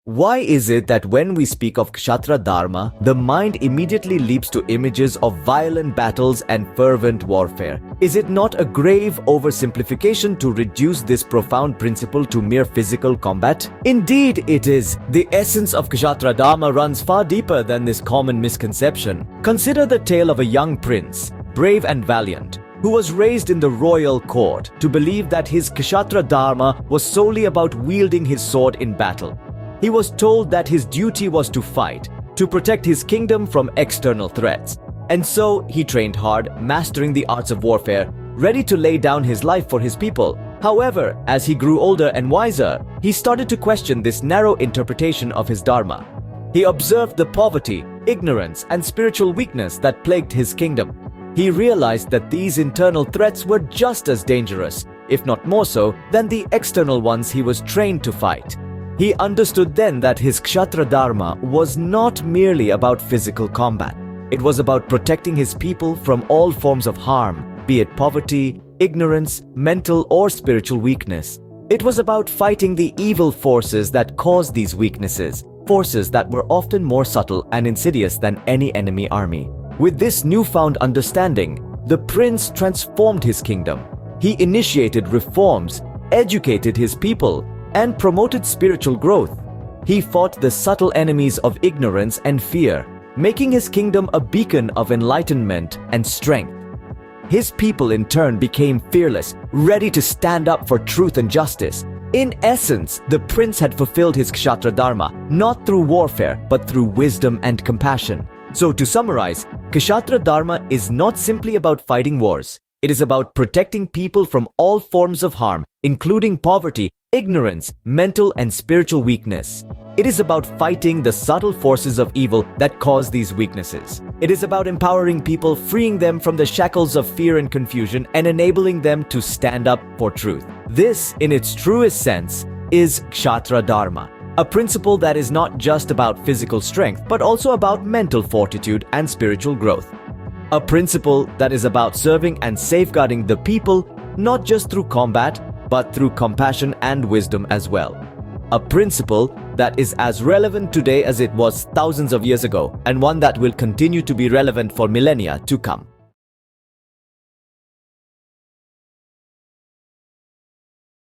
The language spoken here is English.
Why is it that when we speak of kshatra dharma, the mind immediately leaps to images of violent battles and fervent warfare? Is it not a grave oversimplification to reduce this profound principle to mere physical combat? Indeed it is. The essence of kshatra dharma runs far deeper than this common misconception. Consider the tale of a young prince, brave and valiant, who was raised in the royal court to believe that his kshatra dharma was solely about wielding his sword in battle. He was told that his duty was to fight, to protect his kingdom from external threats. And so he trained hard, mastering the arts of warfare, ready to lay down his life for his people. However, as he grew older and wiser, he started to question this narrow interpretation of his dharma. He observed the poverty, ignorance, and spiritual weakness that plagued his kingdom. He realized that these internal threats were just as dangerous, if not more so, than the external ones he was trained to fight. He understood then that his kshatra dharma was not merely about physical combat. It was about protecting his people from all forms of harm, be it poverty, ignorance, mental or spiritual weakness. It was about fighting the evil forces that caused these weaknesses, forces that were often more subtle and insidious than any enemy army. With this newfound understanding, the prince transformed his kingdom. He initiated reforms, educated his people, and promoted spiritual growth. He fought the subtle enemies of ignorance and fear, making his kingdom a beacon of enlightenment and strength. His people in turn became fearless, ready to stand up for truth and justice. In essence, the prince had fulfilled his kshatra dharma, not through warfare, but through wisdom and compassion. So to summarize, kshatra dharma is not simply about fighting wars. It is about protecting people from all forms of harm, including poverty, ignorance, mental and spiritual weakness. It is about fighting the subtle forces of evil that cause these weaknesses. It is about empowering people, freeing them from the shackles of fear and confusion, and enabling them to stand up for truth. This, in its truest sense, is kshatra dharma, a principle that is not just about physical strength, but also about mental fortitude and spiritual growth. A principle that is about serving and safeguarding the people, not just through combat, but through compassion and wisdom as well. A principle that is as relevant today as it was thousands of years ago, and one that will continue to be relevant for millennia to come.